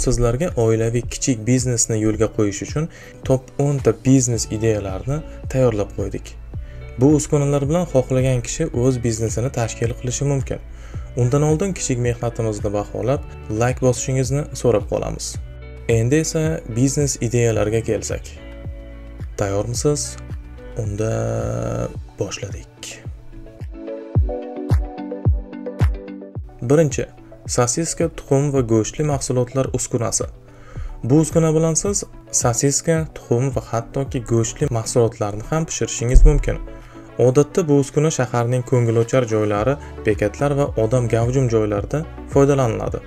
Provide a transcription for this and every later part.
sizlarga oilaviy kichik biznesni yo'lga qo'yish uchun top 10 ta biznes ideyalarini tayyorlab qo'ydik. Bu uskunalar bilan xohlagan kishi o'z biznesini tashkil qilishi mumkin. Undan oldin kichik mehnatimizni baholab, like bosishingizni so'rab qolamiz. Endi esa biznes ideyalarga kelsak. Tayyormisiz? Unda boshladik. Birinchi, sosiska, tuxum va go'shtli mahsulotlar uskunasi. Bu uskuna bilan siz sosiska, tuxum va hattoki go'shtli mahsulotlarni ham pishirishingiz mumkin. Odatda bu uskuna shaharning ko'ngilochar joylari, bekatlar va odam gavjum joylarida foydalaniladi.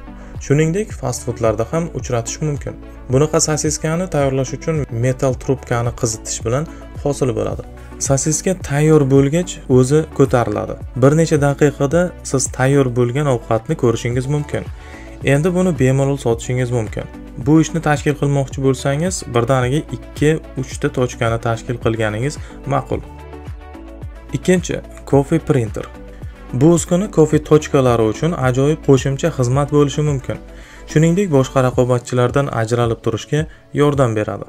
Shuningdek, fast foodlarda ham uchratish mumkin. Bunaqa sosiskani tayyorlash uchun metal trubkani qizitish bilan hosil bo'ladi. Sosiska tayyor bo'lgach, o'zi ko'tariladi. Bir necha daqiqada siz tayyor bo'lgan ovqatni ko'rishingiz mumkin. Endi buni bemalol sotishingiz mumkin. Bu ishni tashkil qilmoqchi bo'lsangiz, birdaniga 2-3 ta tochkani tashkil qilganingiz ma'qul. Ikkinchi, coffee printer. Bu uskuna kofe tochkalari uchun ajoyib qo'shimcha xizmat bo'lishi mumkin. Shuningdek, boshqa raqobatchilardan ajralib turishga yordam beradi.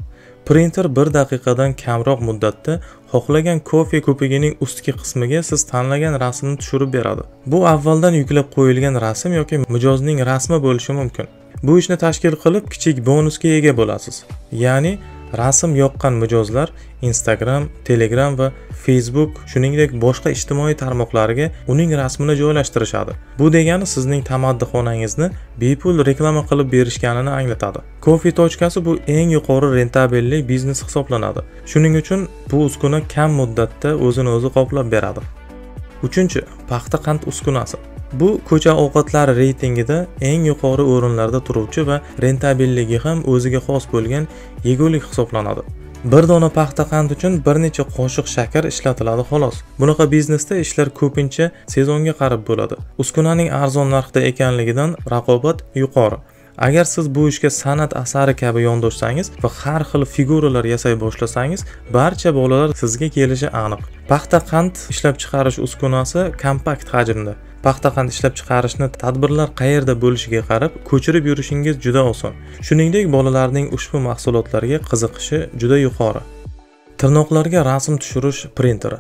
Printer 1 daqiqadan kamroq muddatda xohlagan kofe ko'pigining ustki qismiga siz tanlagan rasmni tushirib beradi. Bu avvaldan yuklab qo'yilgan rasm yoki mijozning rasmi bo'lishi mumkin. Bu ishni tashkil qilib kichik bonusga ega bo'lasiz. Ya'ni rasm yoqqan mijozlar Instagram, Telegram va Facebook, shuningdek boshqa ijtimoiy tarmoqlarga uning rasmini joylashtirishadi. Bu degani sizning tamaddixonangizni bepul reklama qilib berishganini anglatadi. Kofe tochkasi bu eng yuqori rentabellik biznes hisoblanadi. Shuning uchun bu uskuna kam muddatda o'zini o'zi qoplab beradi. Uchinchi, paxta qand uskunasi. Bu ko'cha ovqatlari reytingida eng yuqori o'rinlarda turuvchi va rentabelligi ham o'ziga xos bo'lgan yegulik hisoblanadi. Bir dona paxta qand uchun bir necha qoshiq shakar ishlatiladi xolos. Bunaqa biznesda ishlar ko'pincha sezonga qarab bo'ladi. Uskunaning arzon narxda ekanligidan raqobat yuqori. Agar siz bu ishga san'at asari kabi yondoshsangiz va har xil figuralar yasay boshlasangiz, barcha bolalar sizga kelishi aniq. Paxta qand ishlab chiqarish uskunasi kompakt hajmda. Paxta qand ishlab chiqarishni tadbirlar qayerda bo'lishiga qarab ko'chirib yurishingiz juda oson. Shuningdek, bolalarning ushbu mahsulotlarga qiziqishi juda yuqori. Tirnoqlarga rasm tushirish printeri.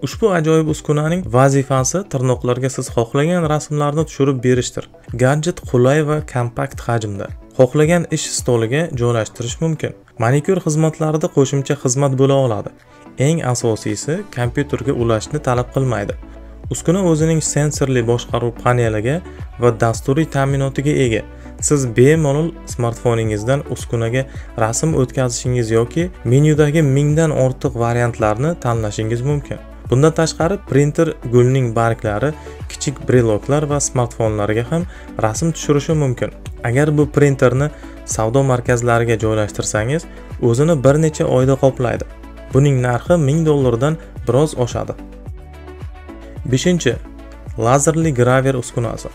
Ushbu ajoyib uskunaning vazifasi tirnoqlarga siz xohlagan rasmlarni tushirib berishdir. Gadjet qulay va kompakt hajmda. Xohlagan ish stoliga joylashtirish mumkin. Manikyur xizmatlarida qo'shimcha xizmat bo'la oladi. Eng asosiysi, kompyuterga ulashni talab qilmaydi. Uskuna o'zining sensorli boshqaruv paneliga va dasturiy ta'minotiga ega. Siz bemalol smartfoningizdan uskunaga rasm o'tkazishingiz yoki menyudagi 1000 dan ortiq variantlarni tanlashingiz mumkin. Bundan tashqari, printer gulning barglari, kichik breloklar va smartfonlarga ham rasm tushirishi mumkin. Agar bu printerni savdo markazlariga joylashtirsangiz, o'zini bir necha oyda qoplaydi. Buning narxi $1000 dan biroz oshadi. 5. Lazerli graver uskunasi.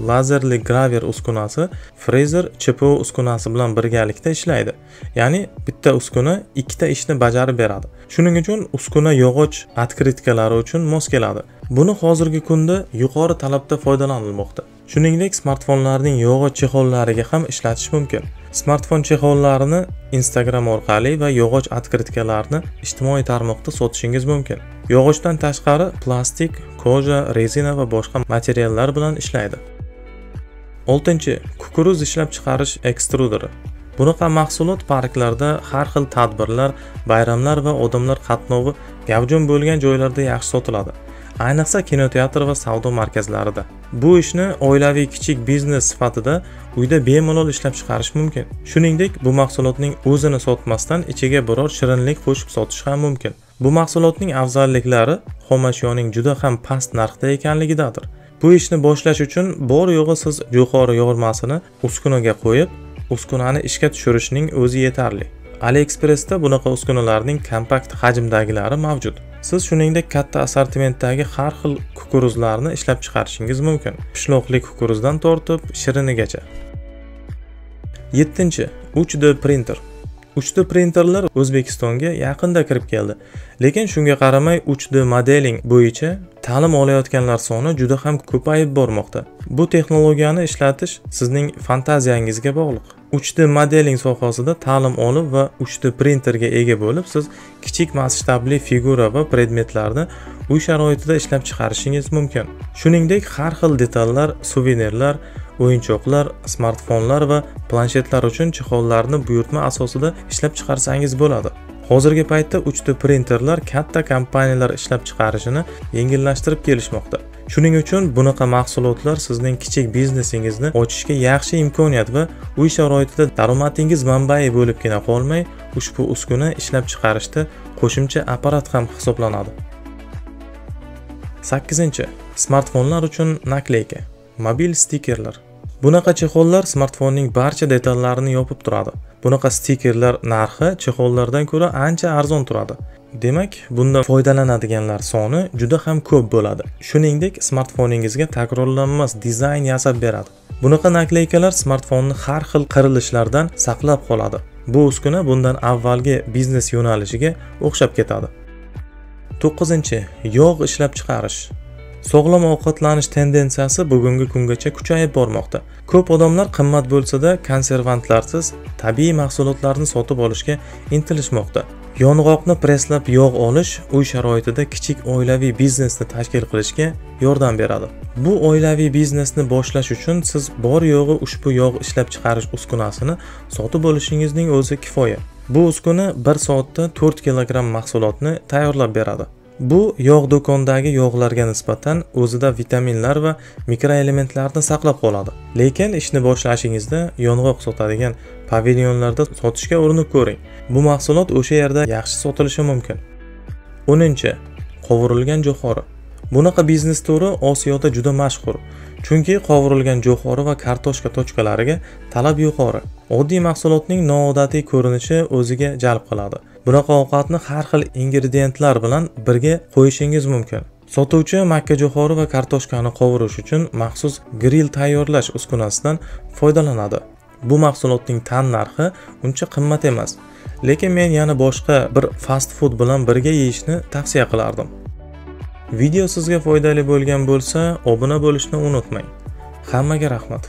Lazerli graver uskunasi frezer CPO uskunasi bilan birgalikda ishlaydi. Ya'ni bitta uskuna ikkita ishni bajarib beradi. Shuning uchun uskuna yog'och otkritkalari uchun mos keladi. Buni hozirgi kunda yuqori talabda foydalanilmoqda. Shuningdek, smartfonlarning yog'och chexollariga ham ishlatish mumkin. Smartfon chexollarini Instagram orqali va yog'och otkritkalarni ijtimoiy tarmoqda sotishingiz mumkin. Yog'ochdan tashqari plastik, koja, rezina va boshqa materiallar bilan ishlaydi. 6. Kukuruz ishlab chiqarish ekstruderi. Bunaqa mahsulot parklarda, har xil tadbirlar, bayramlar va odamlar qatnovi gavjum bo'lgan joylarda yaxshi sotiladi. Ayniqsa kinoteatr va savdo markazlarida. Bu ishni oilaviy kichik biznes sifatida uyda bemalol ishlab chiqarish mumkin. Shuningdek, bu mahsulotning o'zini sotmasdan ichiga biror shirinlik qo'shib sotish ham mumkin. Bu mahsulotning afzalliklari xomashyoning juda ham past narxda ekanligidadir. Bu ishni boshlash uchun bor yo'g'i siz jo'xori yormasini uskunaga qo'yib, uskunani ishga tushirishning o'zi yetarli. AliExpress'da bunaqa uskunalarning kompakt hajmdagilari mavjud. Siz shuningdek katta assortimentdagi har xil kukuruzlarni ishlab chiqarishingiz mumkin. Pishloqli kukuruzdan tortib shirinigacha. 7. 3D printer. 3D printerlar O'zbekistonga yaqinda kirib keldi. Lekin shunga qaramay 3D modeling bo'yicha ta'lim olayotganlar soni juda ham ko'payib bormoqda. Bu texnologiyani ishlatish sizning fantaziyangizga bog'liq. 3D modeling sohasida ta'lim olib va 3D printerga ega bo'lib, siz kichik masshtabli figura va predmetlarni uy sharoitida ishlab chiqarishingiz mumkin. Shuningdek, har xil detallar, suvenirlar, o'yinchoqlar, smartfonlar va planshetlar uchun chexollarni buyurtma asosida ishlab chiqarsangiz bo'ladi. Hozirgi paytda 3D printerlar katta kompaniyalar ishlab chiqarishini yengillashtirib kelishmoqda. Shuning uchun bunaqa mahsulotlar sizning kichik biznesingizni ochishga yaxshi imkoniyat va uy sharoitida daromadingiz manbai bo'libgina qolmay, ushbu uskuna ishlab chiqarishda qo'shimcha apparat ham hisoblanadi. 8. Smartfonlar uchun nakleyka, mobil stikerlar. Bunaqa chexollar smartfonning barcha detallarini yopib turadi. Bunaqa stikerlar narxi chexollardan ko'ra ancha arzon turadi. Demak, bundan foydalanadiganlar soni juda ham ko'p bo'ladi. Shuningdek, smartfoningizga takrorlanmas dizayn yasab beradi. Bunaqa nakleykalar smartfonni har xil qirilishlardan saqlab qoladi. Bu uskuna bundan avvalgi biznes yo'nalishiga o'xshab ketadi. 9. Yog' ishlab chiqarish. Sog'lom ovqatlanish tendensiyasi bugungi kungacha kuchayib bormoqda. Ko'p odamlar qimmat bo'lsa-da konservantlarsiz tabiiy mahsulotlarni sotib olishga intilishmoqda. Yong'oqni presslab yog' olish uy sharoitida kichik oilaviy biznesni tashkil qilishga yordam beradi. Bu oilaviy biznesni boshlash uchun siz bor yo'g'i ushbu yog' ishlab chiqarish uskunasini sotib olishingizning o'zi kifoya. Bu uskuna 1 soatda 4 kilogramm mahsulotni tayyorlab beradi. Bu yog' do'kondagi yog'larga nisbatan o'zida vitaminlar va mikroelementlarni saqlab qoladi. Lekin ishni boshlashingizda yong'oq sotadigan pavilyonlarda sotishga urinib ko'ring. Bu mahsulot o'sha yerda yaxshi sotilishi mumkin. 10. Qovurilgan jo'xori. Bunaqa biznes turi Osiyoda juda mashhur. Chunki qovurilgan jo'xori va kartoshka tochkalariga talab yuqori. Oddiy mahsulotning noodatiy ko'rinishi o'ziga jalb qiladi. Bunaqa ovqatni har xil ingrediyentlar bilan birga qo'yishingiz mumkin. Sotuvchi makka jo'xori va kartoshkani qovurish uchun maxsus grill tayyorlash uskunasidan foydalanadi. Bu mahsulotning tan narxi uncha qimmat emas. Lekin men yana boshqa bir fast food bilan birga yeyishni tavsiya qilardim. Video sizga foydali bo'lgan bo'lsa, obuna bo'lishni unutmang. Hammaga rahmat.